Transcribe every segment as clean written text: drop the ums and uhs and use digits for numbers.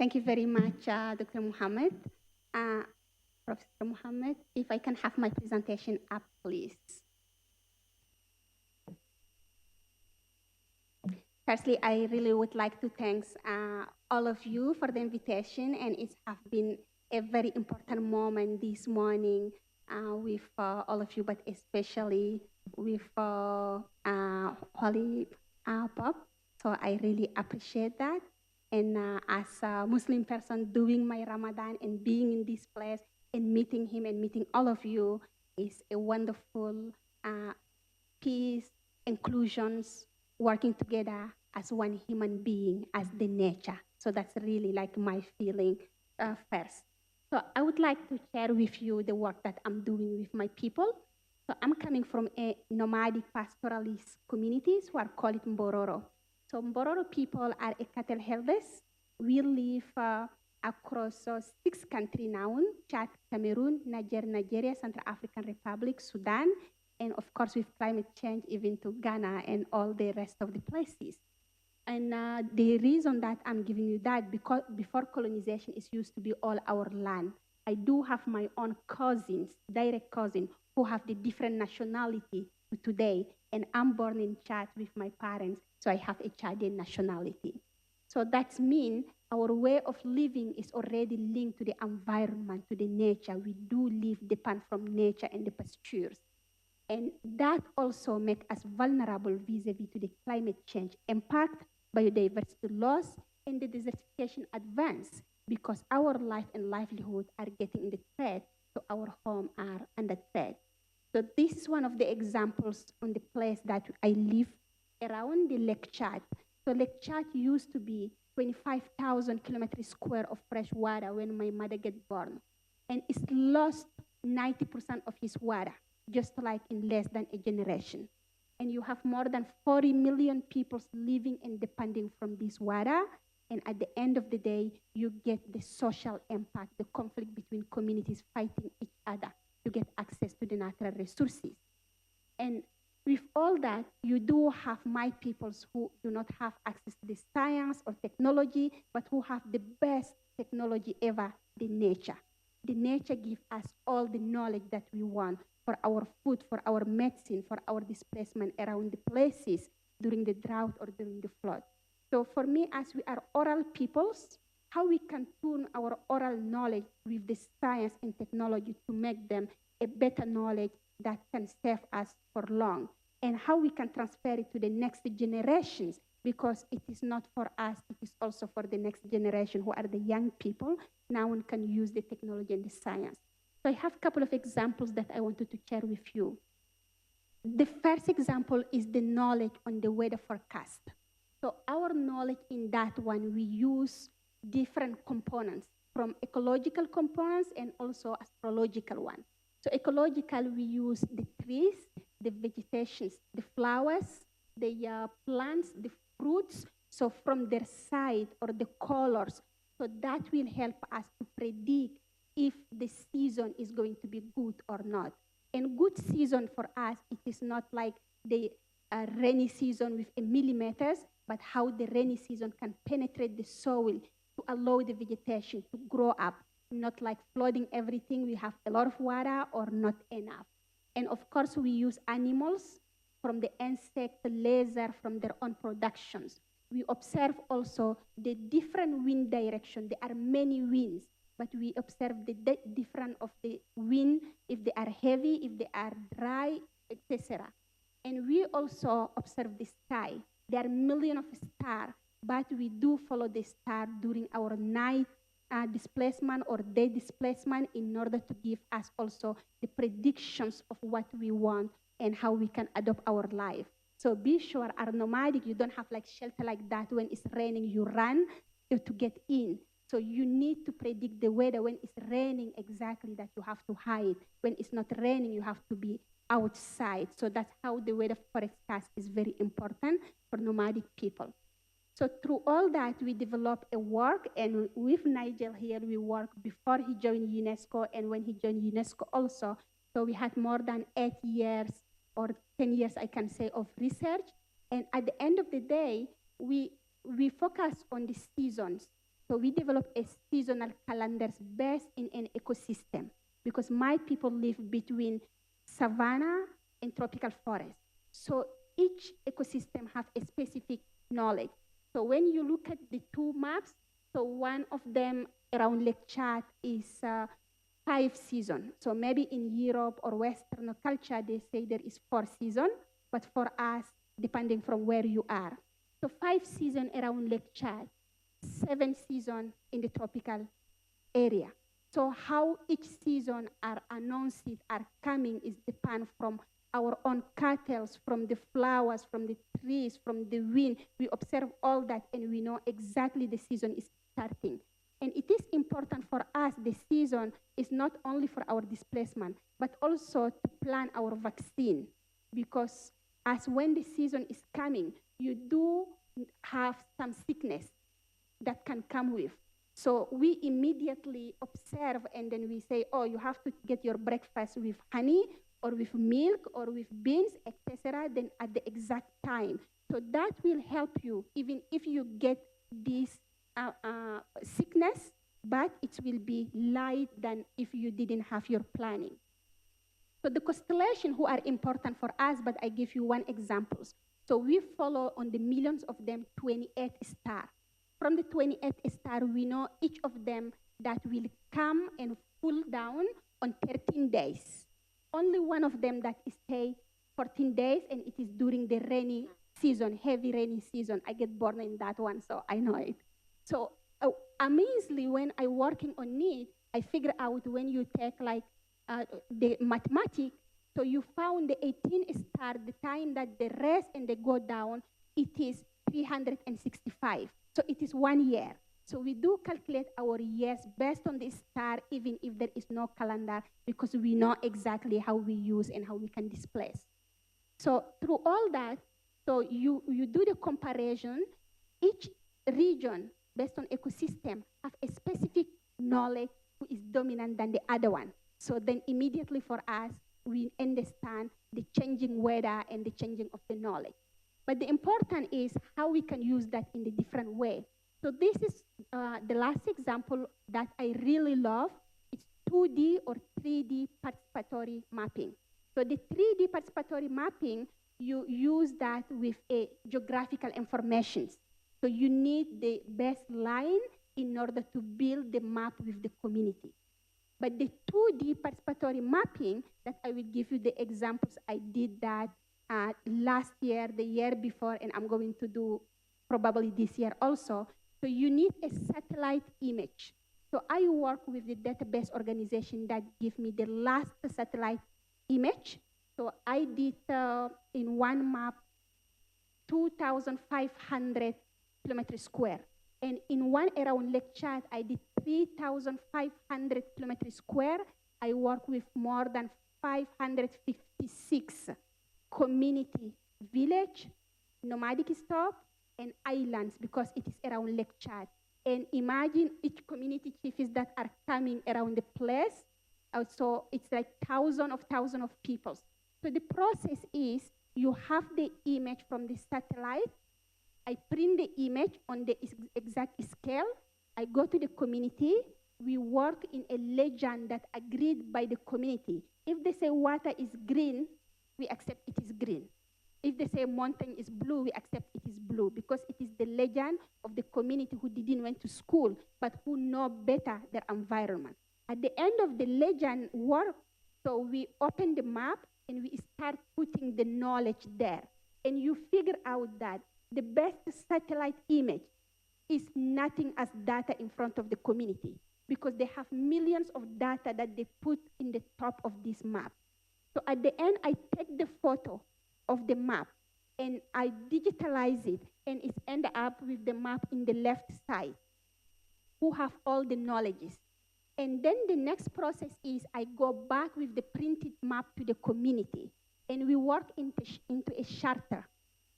Thank you very much, Dr. Muhammad. Professor Muhammad, if I can have my presentation up, please. Firstly, I really would like to thank all of you for the invitation, and it has been a very important moment this morning with all of you, but especially with Holy Pop. So I really appreciate that. And as a Muslim person doing my Ramadan and being in this place and meeting him and meeting all of you is a wonderful peace, inclusions, working together as one human being, as the nature. So that's really like my feeling first. So I would like to share with you the work that I'm doing with my people. So I'm coming from a nomadic pastoralist communities who are called Mbororo. So Mbororo people are a cattle herders. We live across 6 countries now: Chad, Cameroon, Nigeria, Central African Republic, Sudan, and of course with climate change, even to Ghana and all the rest of the places. And the reason that I'm giving you that, because before colonization, it used to be all our land. I do have my own cousins, direct cousins, who have the different nationality today. And I'm born in Chad with my parents, so I have a Chadian nationality. So that means our way of living is already linked to the environment, to the nature. We do live depend from nature and the pastures. And that also makes us vulnerable vis-a-vis to the climate change impact, biodiversity loss, and the desertification advance, because our life and livelihood are getting in the threat, so our home are under threat. So this is one of the examples on the place that I live around the Lake Chad. So Lake Chad used to be 25,000 kilometers square of fresh water when my mother got born. And it's lost 90% of its water, just like in less than a generation. And you have more than 40 million people living and depending from this water. And at the end of the day, you get the social impact, the conflict between communities fighting each other to get access to the natural resources. And with all that, you do have my peoples who do not have access to the science or technology, but who have the best technology ever, the nature. The nature gives us all the knowledge that we want for our food, for our medicine, for our displacement around the places during the drought or during the flood. So for me, as we are oral peoples, how we can tune our oral knowledge with the science and technology to make them a better knowledge that can serve us for long, and how we can transfer it to the next generations, because it is not for us, it is also for the next generation who are the young people. Now one can use the technology and the science. So I have a couple of examples that I wanted to share with you. The first example is the knowledge on the weather forecast. So our knowledge in that one, we use different components, from ecological components and also astrological ones. So ecological, we use the trees, the vegetations, the flowers, the plants, the fruits. So from their side or the colors, so that will help us to predict if the season is going to be good or not. And good season for us, it is not like the rainy season with millimeters, but how the rainy season can penetrate the soil to allow the vegetation to grow up, not like flooding everything. We have a lot of water or not enough. And of course, we use animals from the insect, the laser, from their own productions. We observe also the different wind direction. There are many winds, but we observe the difference of the wind, if they are heavy, if they are dry, etc. And we also observe the sky. There are millions of stars, but we do follow the star during our night displacement or day displacement in order to give us also the predictions of what we want and how we can adopt our life. So be sure, are nomadic, you don't have like shelter like that. When it's raining, you run to get in. So you need to predict the weather. When it's raining, exactly that you have to hide. When it's not raining, you have to be outside. So that's how the weather forecast is very important for nomadic people. So through all that, we developed a work, and with Nigel here, we worked before he joined UNESCO and when he joined UNESCO also. So we had more than 8 years or 10 years, I can say, of research. And at the end of the day, we focus on the seasons. So we developed a seasonal calendars based in an ecosystem because my people live between savanna and tropical forest. So each ecosystem have a specific knowledge. So when you look at the two maps, so one of them around Lake Chad is 5 seasons. So maybe in Europe or Western culture, they say there is 4 seasons, but for us, depending from where you are. So 5 seasons around Lake Chad, 7 seasons in the tropical area. So how each season are announced, are coming is depend from our own cattle, from the flowers, from the trees, from the wind. We observe all that and we know exactly the season is starting. And it is important for us, the season is not only for our displacement, but also to plan our vaccine. Because as when the season is coming, you do have some sickness that can come with. So we immediately observe and then we say, oh, you have to get your breakfast with honey or with milk or with beans, etc., then at the exact time. So that will help you even if you get this sickness, but it will be light than if you didn't have your planning. So the constellation who are important for us, but I give you one example. So we follow on the millions of them 28 stars. From the 28 stars, we know each of them that will come and cool down on 13 days. Only one of them that stay 14 days, and it is during the rainy season, heavy rainy season. I get born in that one, so I know it. So amazingly, when I working on it, I figure out when you take like the mathematics, so you found the 18 star, the time that they rest and they go down, it is 365. So it is 1 year. So we do calculate our years based on the star, even if there is no calendar, because we know exactly how we use and how we can displace. So through all that, so you do the comparison. Each region, based on ecosystem, have a specific knowledge who is dominant than the other one. So then immediately for us, we understand the changing weather and the changing of the knowledge. But the important is how we can use that in a different way. So this is the last example that I really love. It's 2D or 3D participatory mapping. So the 3D participatory mapping, you use that with a geographical information. So you need the baseline in order to build the map with the community. But the 2D participatory mapping, that I will give you the examples, I did that last year, the year before, and I'm going to do probably this year also. So you need a satellite image. So I work with the database organization that give me the last satellite image. So I did in one map 2,500 kilometers square. And in one around Lake Chad, I did 3,500 kilometers square. I work with more than 556 community village, nomadic stop, and islands because it is around Lake Chad. And imagine each community chiefs that are coming around the place. So it's like thousands of people. So the process is you have the image from the satellite. I print the image on the exact scale. I go to the community. We work in a legend that agreed by the community. If they say water is green, we accept it is green. If they say mountain is blue, we accept it is blue because it is the legend of the community who didn't went to school, but who know better their environment. At the end of the legend work, so we open the map and we start putting the knowledge there. And you figure out that the best satellite image is nothing as data in front of the community because they have millions of data that they put in the top of this map. So at the end, I take the photo of the map and I digitalize it and it's end up with the map in the left side who have all the knowledges. And then the next process is I go back with the printed map to the community and we work into a charter.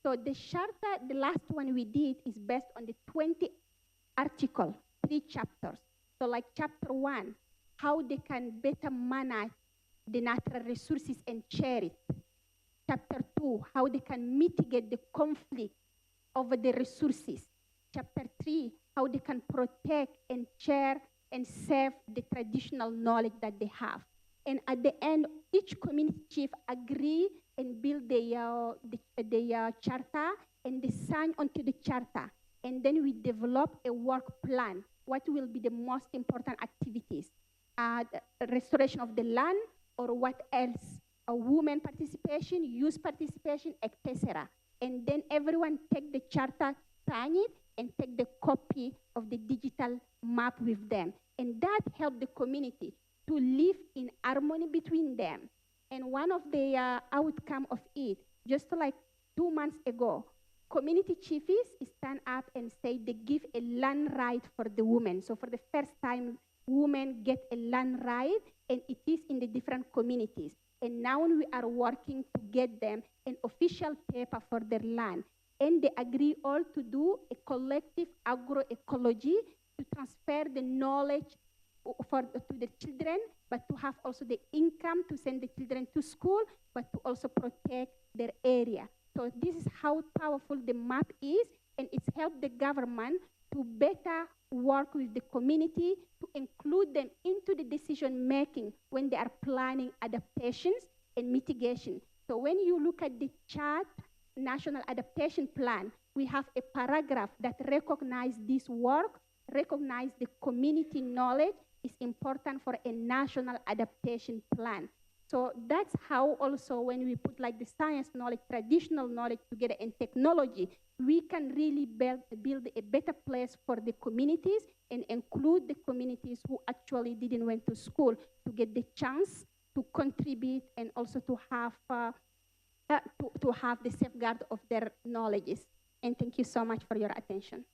So the charter, the last one we did is based on the 20 article, 3 chapters. So like chapter 1, how they can better manage the natural resources and share it. Chapter 2, how they can mitigate the conflict over the resources. Chapter 3, how they can protect and share and save the traditional knowledge that they have. And at the end, each community chief agree and build their charter, and they sign onto the charter. And then we develop a work plan. What will be the most important activities? The restoration of the land, or what else? Women participation, youth participation, etc. And then everyone take the charter, sign it, and take the copy of the digital map with them. And that helped the community to live in harmony between them. And one of the outcome of it, just like 2 months ago, community chiefs stand up and say they give a land right for the women. So for the first time, women get a land right, and it is in the different communities. And now we are working to get them an official paper for their land. And they agree all to do a collective agroecology to transfer the knowledge to the children, but to have also the income to send the children to school, but to also protect their area. So this is how powerful the map is, and it's helped the government to better work with the community, to include them into the decision making when they are planning adaptations and mitigation. So when you look at the chart, National Adaptation Plan, we have a paragraph that recognizes this work, recognize the community knowledge is important for a national adaptation plan. So that's how also when we put like the science knowledge, traditional knowledge together and technology, we can really build a better place for the communities and include the communities who actually didn't went to school to get the chance to contribute and also to have the safeguard of their knowledges. And thank you so much for your attention.